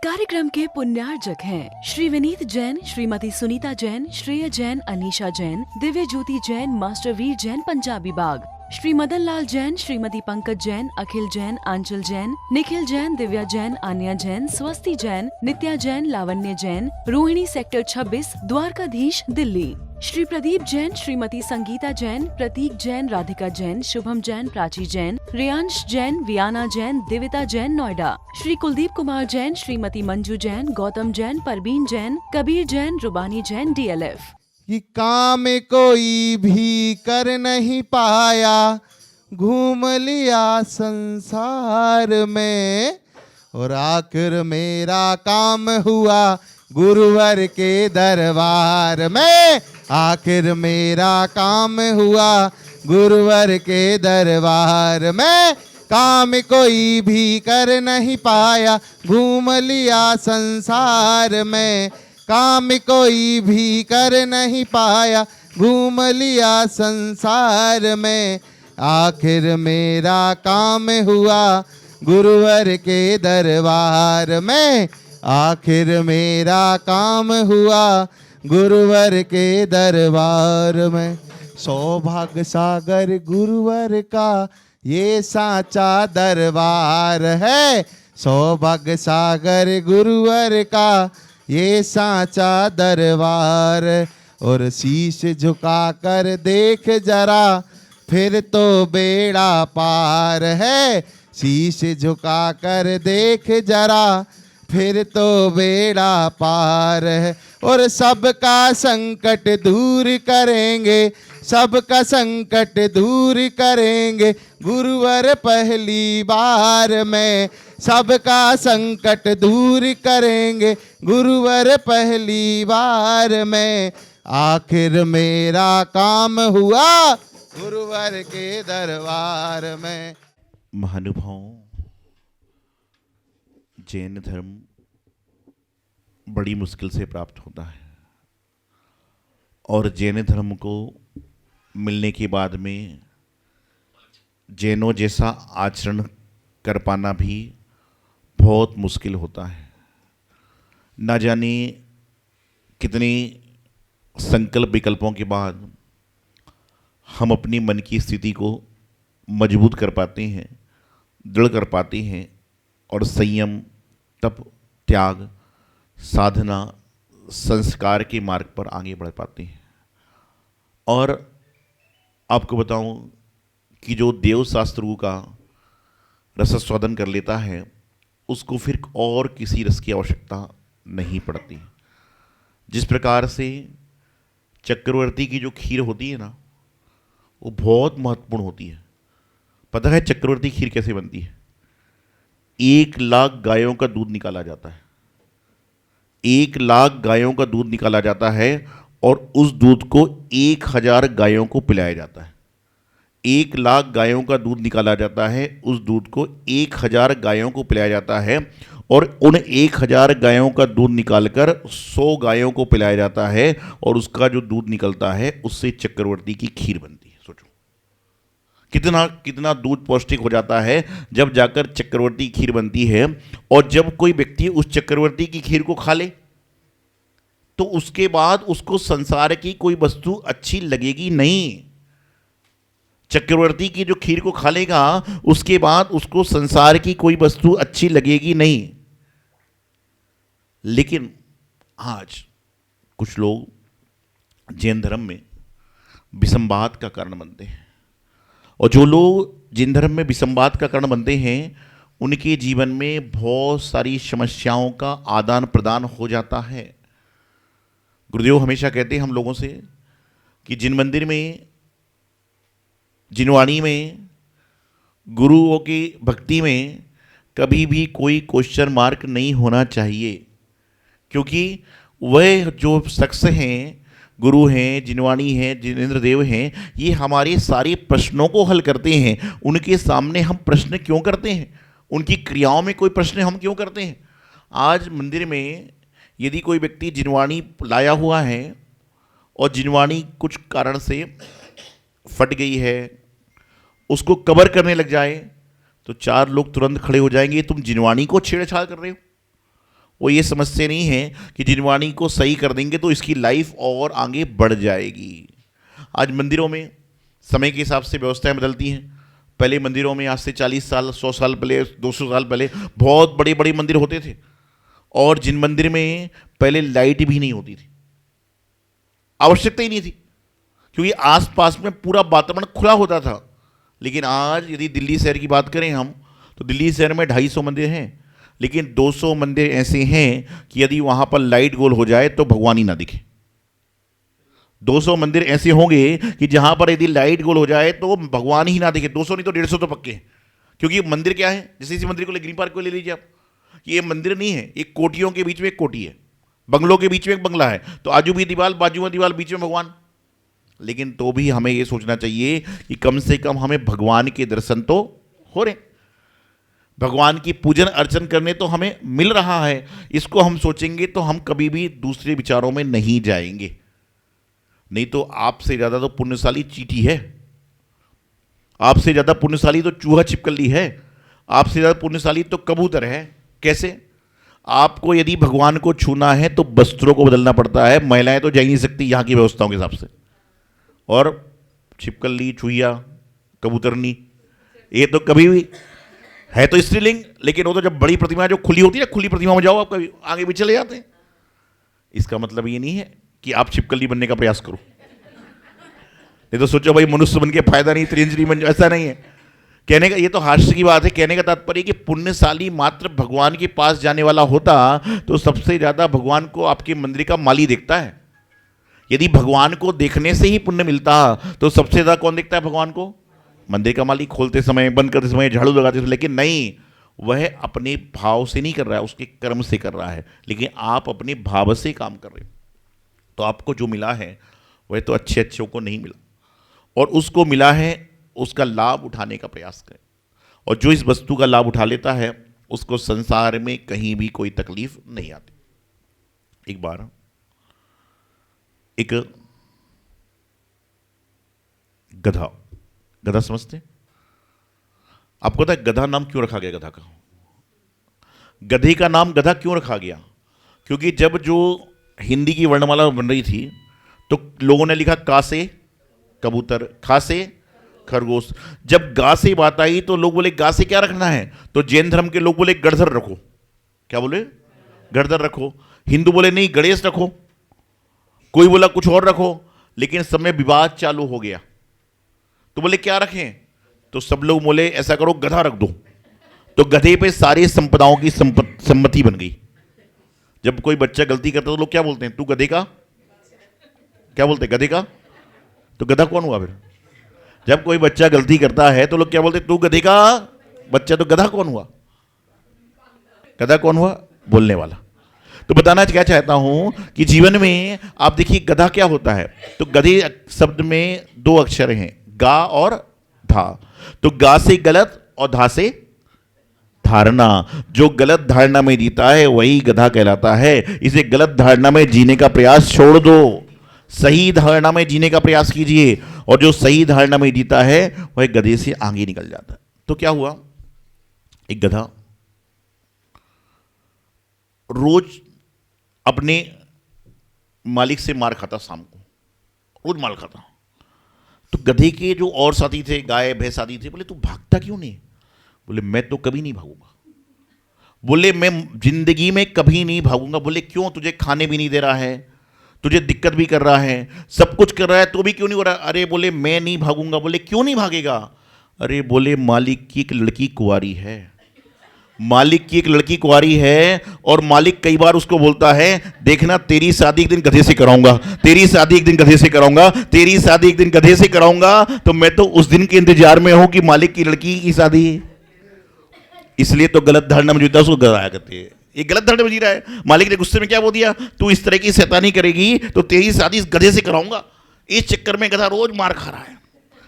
कार्यक्रम के पुण्यार्जक हैं श्री विनीत जैन, श्रीमती सुनीता जैन, श्रेय जैन, अनीशा जैन, दिव्य ज्योति जैन, मास्टर वीर जैन, पंजाबी बाग, श्री मदन लाल जैन, श्रीमती पंकज जैन, अखिल जैन, आंचल जैन, निखिल जैन, दिव्या जैन, आन्या जैन, स्वस्ति जैन, नित्या जैन, लावण्य जैन, रोहिणी सेक्टर 26, द्वारकाधीश, दिल्ली। श्री प्रदीप जैन, श्रीमती संगीता जैन, प्रतीक जैन, राधिका जैन, शुभम जैन, प्राची जैन, रेयांश जैन, वियाना जैन, दिविता जैन, नोएडा। श्री कुलदीप कुमार जैन, श्रीमती मंजू जैन, गौतम जैन, परवीन जैन, कबीर जैन, रुबानी जैन, DLF। कि काम कोई भी कर नहीं पाया, घूम लिया संसार में, और आखिर मेरा काम हुआ गुरुवर के दरबार में। आखिर मेरा काम हुआ गुरुवर के दरबार में। काम कोई भी कर नहीं पाया, घूम लिया संसार में। काम कोई भी कर नहीं पाया, घूम लिया संसार में। आखिर मेरा काम हुआ गुरुवर के दरबार में। आखिर मेरा काम हुआ गुरुवर के दरबार में। सौभाग्य सागर गुरुवर का ये साचा दरबार है। सौभाग्य सागर गुरुवर का ये साचा दरबार। और शीश झुका कर देख जरा, फिर तो बेड़ा पार है। शीश झुका कर देख जरा, फिर तो बेड़ा पार है। और सबका संकट दूर करेंगे, सबका संकट दूर करेंगे गुरुवर पहली बार में। सबका संकट दूर करेंगे गुरुवर पहली बार में। आखिर मेरा काम हुआ गुरुवर के दरबार में। महानुभाव, जैन धर्म बड़ी मुश्किल से प्राप्त होता है और जैन धर्म को मिलने के बाद में जैनों जैसा आचरण कर पाना भी बहुत मुश्किल होता है। ना जाने कितने संकल्प विकल्पों के बाद हम अपनी मन की स्थिति को मजबूत कर पाते हैं, दृढ़ कर पाते हैं और संयम, तप, त्याग, साधना, संस्कार के मार्ग पर आगे बढ़ पाते हैं। और आपको बताऊं कि जो देव शास्त्रों का रसस्वादन कर लेता है उसको फिर और किसी रस की आवश्यकता नहीं पड़ती। जिस प्रकार से चक्रवर्ती की जो खीर होती है ना, वो बहुत महत्वपूर्ण होती है। पता है चक्रवर्ती खीर कैसे बनती है? 1,00,000 गायों का दूध निकाला जाता है। 1,00,000 गायों का दूध निकाला जाता है और उस दूध को 1,000 गायों को पिलाया जाता है। 1,00,000 गायों का दूध निकाला जाता है, उस दूध को 1,000 गायों को पिलाया जाता है और उन 1,000 गायों का दूध निकालकर 100 गायों को पिलाया जाता है और उसका जो दूध निकलता है उससे चक्रवर्ती की खीर बनती है। सोचो कितना कितना दूध पौष्टिक हो जाता है जब जाकर चक्रवर्ती खीर बनती है। और जब कोई व्यक्ति उस चक्रवर्ती की खीर को खा ले तो उसके बाद उसको संसार की कोई वस्तु अच्छी लगेगी नहीं। चक्रवर्ती की जो खीर को खा लेगा उसके बाद उसको संसार की कोई वस्तु अच्छी लगेगी नहीं। लेकिन आज कुछ लोग जैन धर्म में विसंवाद का कारण बनते हैं और जो लोग जैन धर्म में विसंवाद का कारण बनते हैं उनके जीवन में बहुत सारी समस्याओं का आदान प्रदान हो जाता है। गुरुदेव हमेशा कहते हैं हम लोगों से कि जिन मंदिर में, जिनवाणी में, गुरुओं की भक्ति में कभी भी कोई क्वेश्चन मार्क नहीं होना चाहिए, क्योंकि वह जो शख्स हैं, गुरु हैं, जिनवाणी हैं, जिनेंद्र देव हैं, ये हमारे सारे प्रश्नों को हल करते हैं। उनके सामने हम प्रश्न क्यों करते हैं? उनकी क्रियाओं में कोई प्रश्न हम क्यों करते हैं? आज मंदिर में यदि कोई व्यक्ति जिनवाणी लाया हुआ है और जिनवाणी कुछ कारण से फट गई है, उसको कवर करने लग जाए तो 4 लोग तुरंत खड़े हो जाएंगे, तुम जिनवाणी को छेड़छाड़ कर रहे हो। वो ये समझते नहीं है कि जिनवाणी को सही कर देंगे तो इसकी लाइफ और आगे बढ़ जाएगी। आज मंदिरों में समय के हिसाब से व्यवस्थाएं बदलती हैं। पहले मंदिरों में आज से 40 साल 100 साल पहले 200 साल पहले बहुत बड़े बड़े मंदिर होते थे, और जिन मंदिर में पहले लाइट भी नहीं होती थी, आवश्यकता ही नहीं थी, क्योंकि आसपास में पूरा वातावरण खुला होता था। लेकिन आज यदि दिल्ली शहर की बात करें हम, तो दिल्ली शहर में 250 मंदिर हैं, लेकिन 200 मंदिर ऐसे हैं कि यदि वहाँ पर लाइट गोल हो जाए तो भगवान ही ना दिखे। 200 मंदिर ऐसे होंगे कि जहाँ पर यदि लाइट गोल हो जाए तो भगवान ही ना दिखे। 200 नहीं तो 150 तो पक्के हैं, क्योंकि मंदिर क्या है, जैसे इसी मंदिर को ग्रीन पार्क को ले लीजिए आप, ये मंदिर नहीं है, एक कोटियों के बीच में एक कोटी है, बंगलों के बीच में एक बंगला है, तो आजू भी दीवार बाजू में दीवार बीच में भगवान। लेकिन तो भी हमें ये सोचना चाहिए कि कम से कम हमें भगवान के दर्शन तो हो रहे, भगवान की पूजन अर्चन करने तो हमें मिल रहा है। इसको हम सोचेंगे तो हम कभी भी दूसरे विचारों में नहीं जाएंगे। नहीं तो आपसे ज़्यादा तो पुण्यशाली चींटी है, आपसे ज़्यादा पुण्यशाली तो चूहा छिपकली है, आपसे ज़्यादा पुण्यशाली तो कबूतर है। कैसे? आपको यदि भगवान को छूना है तो वस्त्रों को बदलना पड़ता है, महिलाएं तो जा ही नहीं सकती यहाँ की व्यवस्थाओं के हिसाब से, और छिपकली चूहिया कबूतरनी ये तो कभी भी है तो स्त्रीलिंग, लेकिन वो तो जब बड़ी प्रतिमा जो खुली होती है, खुली प्रतिमा में जाओ आप कभी आगे भी चले जाते हैं। इसका मतलब ये नहीं है कि आप छिपकली बनने का प्रयास करो, नहीं तो सोचो भाई मनुष्य बन के फायदा नहीं, त्रिंजनी बन जाओ, ऐसा नहीं है कहने का। ये तो हास्य की बात है। कहने का तात्पर्य कि पुण्यशाली मात्र भगवान के पास जाने वाला होता तो सबसे ज्यादा भगवान को आपके मंदिर का माली देखता है। यदि भगवान को देखने से ही पुण्य मिलता तो सबसे ज्यादा कौन देखता है भगवान को? मंदिर का मालिक, खोलते समय बंद करते समय झाड़ू लगाते समय। लेकिन नहीं, वह अपने भाव से नहीं कर रहा है, उसके कर्म से कर रहा है। लेकिन आप अपने भाव से काम कर रहे हो, तो आपको जो मिला है वह तो अच्छे अच्छों को नहीं मिला, और उसको मिला है उसका लाभ उठाने का प्रयास करें। और जो इस वस्तु का लाभ उठा लेता है उसको संसार में कहीं भी कोई तकलीफ नहीं आती। एक बार एक गधा समझते? आपको पता है गधा नाम क्यों रखा गया? गधा का, गधे का नाम गधा क्यों रखा गया? क्योंकि जब जो हिंदी की वर्णमाला बन रही थी तो लोगों ने लिखा का से कबूतर, खा से खरगोश। जब गा से बात आई तो लोग बोले गा से क्या रखना है, तो जैन धर्म के लोग बोले गड़धर रखो। क्या बोले? गड़धर रखो। हिंदू बोले नहीं गणेश रखो, कोई बोला कुछ और रखो। लेकिन सब में विवाद चालू हो गया, तो बोले क्या रखें, तो सब लोग बोले ऐसा करो गधा रख दो। तो गधे पे सारी संपदाओं की सम्मति बन गई। जब कोई बच्चा गलती करता तो लोग क्या बोलते हैं? तू गधे का, क्या बोलते हैं? गधे का। तो गधा कौन हुआ फिर? जब कोई बच्चा गलती करता है तो लोग क्या बोलते हैं? तू गधे का बच्चा। तो गधा कौन हुआ? गधा कौन हुआ? बोलने वाला। तो बताना क्या चाहता हूं कि जीवन में आप देखिए गधा क्या होता है। तो गधे शब्द में 2 अक्षर हैं, गा और धा। तो गा से गलत और धा से धारणा। जो गलत धारणा में जीता है वही गधा कहलाता है। इसे गलत धारणा में जीने का प्रयास छोड़ दो, सही धारणा में जीने का प्रयास कीजिए, और जो सही धारणा में जीता है वह गधे से आगे निकल जाता है। तो क्या हुआ, एक गधा रोज अपने मालिक से मार खाता, शाम को रोज मार खाता। तो गधे के जो और साथी थे, गाय भैंस आदि थे, बोले तू भागता क्यों नहीं? बोले मैं तो कभी नहीं भागूंगा। बोले मैं जिंदगी में कभी नहीं भागूंगा। बोले क्यों? तुझे खाने भी नहीं दे रहा है, तुझे दिक्कत भी कर रहा है, सब कुछ कर रहा है, तो भी क्यों नहीं हो रहा? अरे बोले मैं नहीं भागूंगा। बोले क्यों नहीं भागेगा? अरे बोले मालिक की एक लड़की कुंवारी है, मालिक की एक लड़की कुंवारी है, और मालिक कई बार उसको बोलता है देखना तेरी शादी एक दिन गधे से कराऊंगा, तेरी शादी एक दिन गधे से कराऊंगा, तेरी शादी एक दिन गधे से कराऊंगा। तो मैं तो उस दिन के इंतजार में हूं कि मालिक की लड़की की शादी। इसलिए तो गलत धारणा में जीता उसको गधाया करते हैं। ये गलत धारणा में जी रहा है। मालिक ने गुस्से में क्या बोल दिया, तू इस तरह की शैतानी करेगी तो तेरी शादी इस गधे से कराऊंगा। इस चक्कर में गधा रोज मार खा रहा है,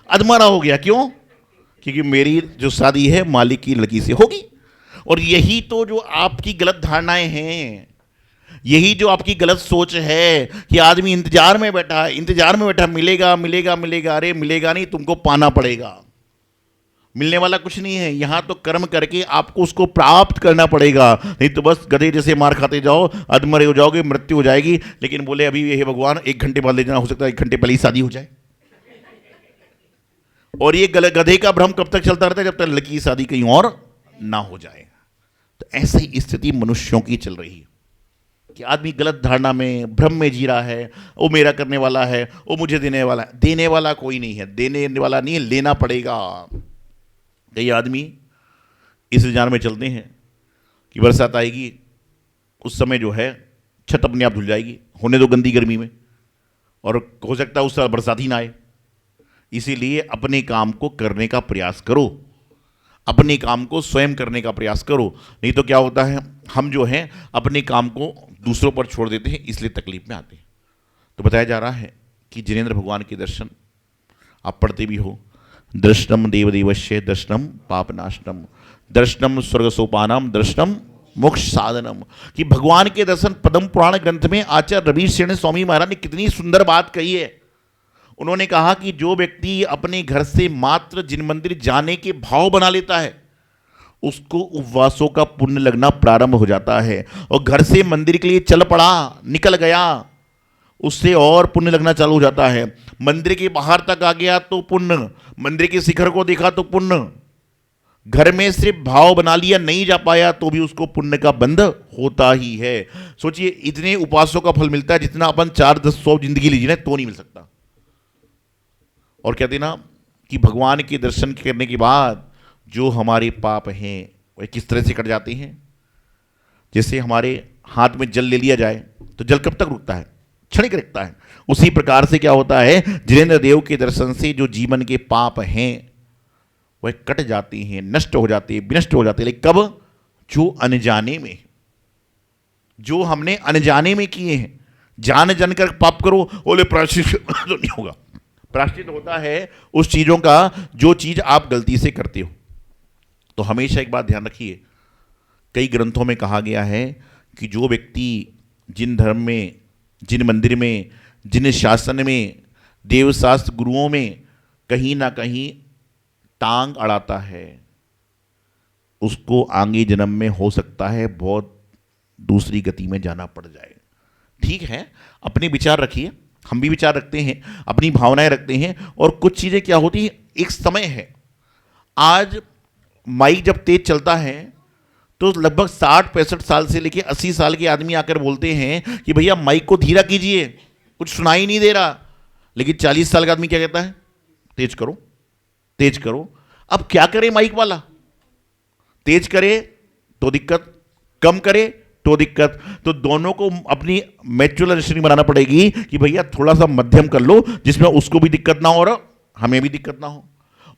अधमरा हो गया। क्यों? क्योंकि मेरी जो शादी है मालिक की लड़की से होगी। और यही तो जो आपकी गलत धारणाएं हैं, यही जो आपकी गलत सोच है कि आदमी इंतजार में बैठा है, इंतजार में बैठा, मिलेगा मिलेगा मिलेगा। अरे मिलेगा नहीं, तुमको पाना पड़ेगा। मिलने वाला कुछ नहीं है। यहां तो कर्म करके आपको उसको प्राप्त करना पड़ेगा, नहीं तो बस गधे जैसे मार खाते जाओ, अधमरे हो जाओगे, मृत्यु हो जाएगी। लेकिन बोले अभी हे भगवान 1 घंटे बाद ले जाना, हो सकता है 1 घंटे पहले ही शादी हो जाए। और ये गधे का भ्रम कब तक चलता रहता है? जब तक लड़की की शादी कहीं और ना हो जाए। तो ऐसी ही स्थिति मनुष्यों की चल रही है कि आदमी गलत धारणा में, भ्रम में जी रहा है। वो मेरा करने वाला है, वो मुझे देने वाला है। देने वाला कोई नहीं है, देने वाला नहीं है, लेना पड़ेगा। कई आदमी इस विचार में चलते हैं कि बरसात आएगी, उस समय जो है छत अपने आप धुल जाएगी, होने दो गंदी गर्मी में, और हो सकता है उस समय बरसात ही ना आए। इसीलिए अपने काम को करने का प्रयास करो, अपने काम को स्वयं करने का प्रयास करो। नहीं तो क्या होता है, हम जो है अपने काम को दूसरों पर छोड़ देते हैं, इसलिए तकलीफ में आते हैं। तो बताया जा रहा है कि जिनेंद्र भगवान के दर्शन आप पढ़ते भी हो, दर्शनम देवदेवस्य दर्शनम पापनाशनम, दर्शनम स्वर्ग सोपानम, दर्शनम मोक्ष साधनम। कि भगवान के दर्शन, पद्म पुराण ग्रंथ में आचार्य रवि शरण स्वामी महाराज ने कितनी सुंदर बात कही है। उन्होंने कहा कि जो व्यक्ति अपने घर से मात्र जिन मंदिर जाने के भाव बना लेता है, उसको उपवासों का पुण्य लगना प्रारंभ हो जाता है। और घर से मंदिर के लिए चल पड़ा, निकल गया, उससे और पुण्य लगना चालू हो जाता है। मंदिर के बाहर तक आ गया तो पुण्य, मंदिर के शिखर को देखा तो पुण्य, घर में सिर्फ भाव बना लिया, नहीं जा पाया तो भी उसको पुण्य का बंध होता ही है। सोचिए, इतने उपासों का फल मिलता है जितना अपन 4, 10, 100 जिंदगी लीजिए ना तो नहीं मिल सकता। और कहते ना कि भगवान के दर्शन करने के बाद जो हमारे पाप हैं वह किस तरह से कट जाते हैं। जैसे हमारे हाथ में जल ले लिया जाए तो जल कब तक रुकता है? क्षणिक रुकता है। उसी प्रकार से क्या होता है, जिनेंद्र देव के दर्शन से जो जीवन के पाप हैं वह कट जाते हैं, नष्ट हो जाते हैं, विनष्ट हो जाते हैं। लेकिन कब? जो अनजाने में, जो हमने अनजाने में किए हैं। जान जानकर पाप करो, बोले प्रायश्चित तो नहीं होगा। प्रायश्चित होता है उस चीजों का जो चीज आप गलती से करते हो। तो हमेशा एक बात ध्यान रखिए, कई ग्रंथों में कहा गया है कि जो व्यक्ति जिन धर्म में, जिन मंदिर में, जिन शासन में, देवशास्त्र गुरुओं में कहीं ना कहीं टांग अड़ाता है, उसको आगे जन्म में हो सकता है बहुत दूसरी गति में जाना पड़ जाए। ठीक है, अपने विचार रखिए, हम भी विचार रखते हैं, अपनी भावनाएं रखते हैं। और कुछ चीज़ें क्या होती हैं, एक समय है। आज माइक जब तेज चलता है तो लगभग 60-65 साल से लेकर 80 साल के आदमी आकर बोलते हैं कि भैया माइक को धीरा कीजिए, कुछ सुनाई नहीं दे रहा। लेकिन 40 साल का आदमी क्या कहता है, तेज करो, तेज करो। अब क्या करे माइक वाला, तेज करे तो दिक्कत, कम करे तो दिक्कत। तो दोनों को अपनी मैच्योर अंडरस्टैंडिंग बनाना पड़ेगी कि भैया थोड़ा सा मध्यम कर लो, जिसमें उसको भी दिक्कत ना हो और हमें भी दिक्कत ना हो।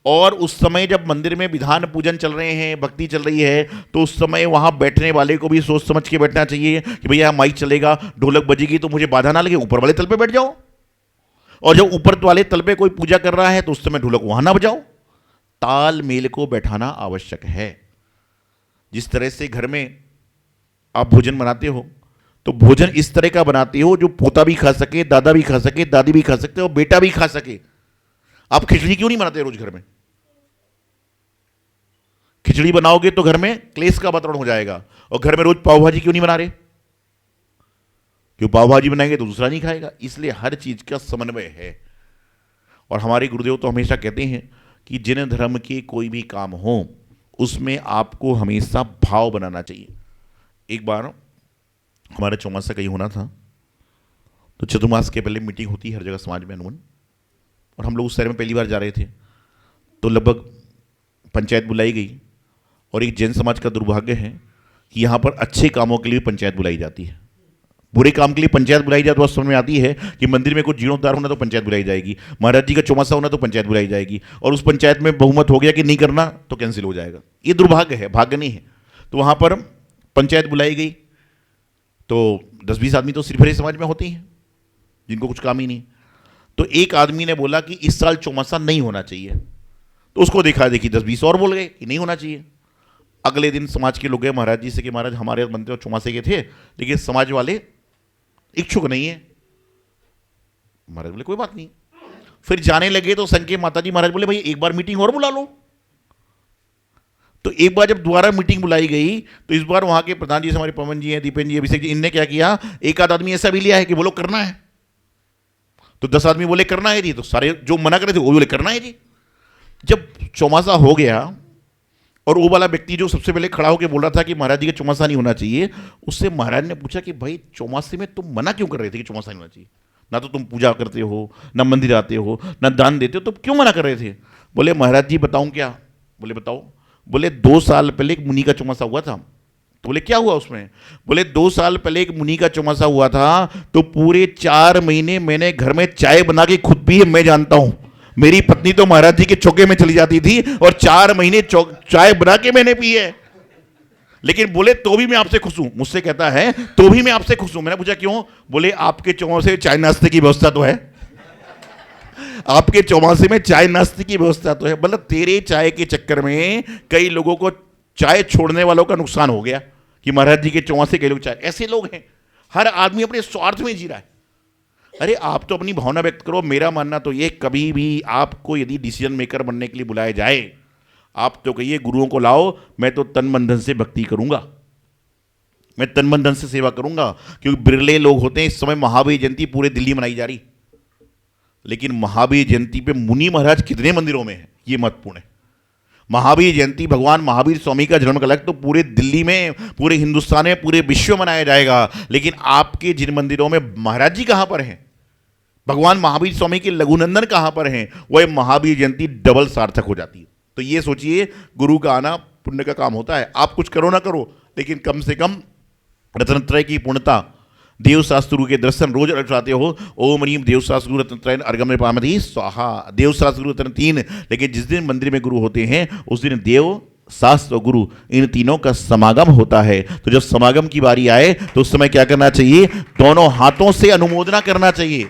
और उस समय जब मंदिर में विधान पूजन चल रहे हैं, भक्ति चल रही है, तो उस समय वहां बैठने वाले को भी सोच समझ के बैठना चाहिए कि भैया माइक चलेगा, ढोलक बजेगी तो मुझे बाधा ना लगे, ऊपर वाले तल पे बैठ जाओ। और जब ऊपर वाले तल पे कोई पूजा कर रहा है तो उस समय ढोलक वहां ना बजाओ। तालमेल को बैठाना आवश्यक है। जिस तरह से घर में आप भोजन बनाते हो तो भोजन इस तरह का बनाते हो जो पोता भी खा सके, दादा भी खा सके, दादी भी खा सकते और बेटा भी खा सके। आप खिचड़ी क्यों नहीं बनाते रोज घर में? खिचड़ी बनाओगे तो घर में क्लेश का वातावरण हो जाएगा। और घर में रोज पाव भाजी क्यों नहीं बना रहे? क्यों पाव भाजी बनाएंगे तो दूसरा नहीं खाएगा। इसलिए हर चीज का समन्वय है। और हमारे गुरुदेव तो हमेशा कहते हैं कि जिन धर्म के कोई भी काम हो उसमें आपको हमेशा भाव बनाना चाहिए। एक बार हमारा चौमासा कहीं होना था, तो चतुर्मास के पहले मीटिंग होती है हर जगह समाज में अनून, और हम लोग उस शहर में पहली बार जा रहे थे। तो लगभग पंचायत बुलाई गई। और एक जैन समाज का दुर्भाग्य है कि यहाँ पर अच्छे कामों के लिए पंचायत बुलाई जाती है, बुरे काम के लिए पंचायत बुलाई जाए तो बस समझ में आती है कि मंदिर में कुछ जीर्णोद्धार होना तो पंचायत बुलाई जाएगी, महाराज जी का चौमासा होना तो पंचायत बुलाई जाएगी, और उस पंचायत में बहुमत हो गया कि नहीं करना तो कैंसिल हो जाएगा। ये दुर्भाग्य है, भाग्य नहीं है। तो वहाँ पर पंचायत बुलाई गई तो 10-20 आदमी तो सिर्फ समाज में होते हैं जिनको कुछ काम ही नहीं। तो एक आदमी ने बोला कि इस साल चौमासा नहीं होना चाहिए। तो उसको देखा देखी 10-20 और बोल गए कि नहीं होना चाहिए। अगले दिन समाज के लोग गए महाराज जी से कि महाराज हमारे मंदिर में चौमासे के थे लेकिन समाज वाले इच्छुक नहीं है। महाराज बोले कोई बात नहीं। फिर जाने लगे तो संघ के माता जी महाराज बोले भाई एक बार मीटिंग और बुला लो। तो एक बार जब दोबारा मीटिंग बुलाई गई तो इस बार वहां के प्रधान जी से हमारे पवन जी हैं, दीपेन जी, अभिषेक जी, इनने क्या किया, एक आध आदमी ऐसा भी लिया है कि बोलो करना है, तो 10 आदमी बोले करना है जी, तो सारे जो मना करे थे वो बोले करना है जी। जब चौमासा हो गया और वो वाला व्यक्ति जो सबसे पहले खड़ा होकर बोल रहा था कि महाराज जी का चौमासा नहीं होना चाहिए, उससे महाराज ने पूछा कि भाई चौमासे में तुम मना क्यों कर रहे थे कि चौमासा नहीं होना चाहिए, ना तो तुम पूजा करते हो, ना मंदिर आते हो, ना दान देते हो, तो क्यों मना कर रहे थे? बोले महाराज जी बताऊं क्या? बोले बताओ। बोले 2 साल पहले एक मुनि का चौमासा हुआ था। तो बोले क्या हुआ उसमें? बोले 2 साल पहले एक मुनि का चौमासा हुआ था, तो पूरे 4 महीने मैंने घर में चाय बना के खुद पी है, मैं जानता हूं। मेरी पत्नी तो महाराज जी के चौके में चली जाती थी और 4 महीने चाय बना के मैंने पी है, लेकिन बोले तो भी मैं आपसे खुश हूं। मुझसे कहता है तो भी मैं आपसे खुश हूं। मैंने पूछा क्यों? बोले आपके चौमासे में चाय नाश्ते की व्यवस्था तो है, आपके चौमासे में चाय नाश्ते की व्यवस्था तो है। मतलब तेरे चाय के चक्कर में कई लोगों को चाय छोड़ने वालों का नुकसान हो गया कि महाराज जी के चौमासे कई लोग चाय, ऐसे लोग हैं। हर आदमी अपने स्वार्थ में जी रहा है। अरे आप तो अपनी भावना व्यक्त करो। मेरा मानना तो ये, कभी भी आपको यदि डिसीजन मेकर बनने के लिए बुलाया जाए, आप तो कहिए गुरुओं को लाओ, मैं तो तन मन धन से भक्ति करूंगा, मैं तन मन धन से सेवा करूंगा। क्योंकि बिरले लोग होते हैं। इस समय महावीर जयंती पूरे दिल्ली मनाई जा रही, लेकिन महावीर जयंती पे मुनि महाराज कितने मंदिरों में है ये महत्वपूर्ण है। महावीर जयंती भगवान महावीर स्वामी का जन्म कलक तो पूरे दिल्ली में, पूरे हिंदुस्तान में, पूरे विश्व में मनाया जाएगा, लेकिन आपके जिन मंदिरों में महाराज जी कहां पर हैं, भगवान महावीर स्वामी के लघुनंदन कहां पर हैं, वह महावीर जयंती डबल सार्थक हो जाती है। तो ये सोचिए, गुरु का आना पुण्य का काम होता है। आप कुछ करो ना करो, लेकिन कम से कम रत्नत्रय की पूर्णता, देव शास्त्रु के दर्शन रोज रचाते हो। ओम रीम देव शास्त्रु रत्नत्रय अर्गम पामधि स्वाहा। देव शास्त्रु रत्न 3, लेकिन जिस दिन मंदिर में गुरु होते हैं उस दिन देव, शास्त्र और गुरु, इन तीनों का समागम होता है। तो जब समागम की बारी आए तो उस समय क्या करना चाहिए? दोनों हाथों से अनुमोदना करना चाहिए।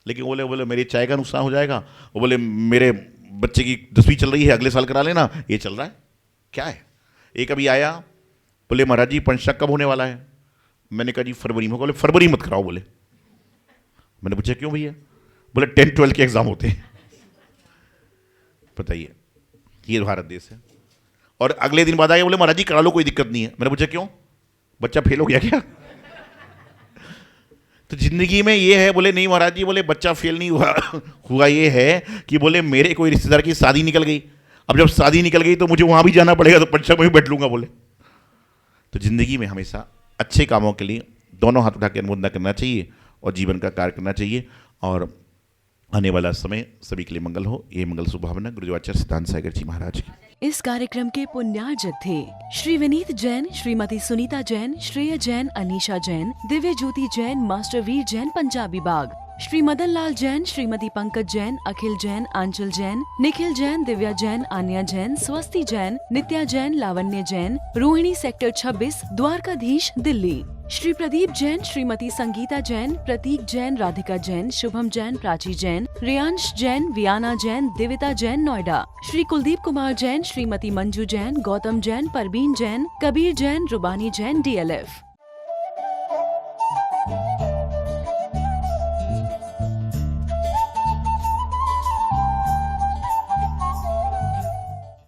लेकिन बोले बोले मेरी चाय का नुकसान हो जाएगा, वो बोले मेरे बच्चे की 10वीं चल रही है, अगले साल करा लेना। ये चल रहा है क्या है? एक अभी आया, बोले महाराज जी पंचक कब होने वाला है? मैंने कहा जी फरवरी में। बोले फरवरी मत कराओ। बोले, मैंने पूछा क्यों भैया? बोले 10-12 के एग्जाम होते हैं। बताइए, ये भारत देश है। और अगले दिन बाद आए, बोले महाराज जी करा लो, कोई दिक्कत नहीं है। मैंने पूछा क्यों? बच्चा फेल हो गया क्या? तो जिंदगी में ये है। बोले नहीं महाराज जी, बोले बच्चा फेल नहीं हुआ ये है कि बोले मेरे कोई रिश्तेदार की शादी निकल गई, अब जब शादी निकल गई तो मुझे वहां भी जाना पड़ेगा, तो पंचक में भी बैठ लूंगा। बोले तो जिंदगी में हमेशा अच्छे कामों के लिए दोनों हाथ उठा के अनुमोदना करना चाहिए और जीवन का कार्य करना चाहिए। और आने वाला समय सभी के लिए मंगल हो, ये मंगल शुभकामना गुरुदेव आचार्य सिद्धांत सागर जी महाराज की। इस कार्यक्रम के पुण्यार्जक थे श्री विनीत जैन, श्रीमती सुनीता जैन, श्रेय जैन, अनीशा जैन, दिव्य ज्योति जैन, मास्टर वीर जैन पंजाबी बाग, श्री मदन लाल जैन, श्रीमती पंकज जैन, अखिल जैन, आंचल जैन, निखिल जैन, दिव्या जैन, आन्या जैन, स्वस्ति जैन, नित्या जैन, लावण्य जैन, रोहिणी सेक्टर 26, द्वारकाधीश दिल्ली। श्री प्रदीप जैन, श्रीमती संगीता जैन, प्रतीक जैन, राधिका जैन, शुभम जैन, प्राची जैन, रियांश जैन, वियाना जैन, दिविता जैन, नोएडा। श्री कुलदीप कुमार जैन, श्रीमती मंजू जैन, गौतम जैन, परवीन जैन, कबीर जैन, रुबानी जैन, DLF।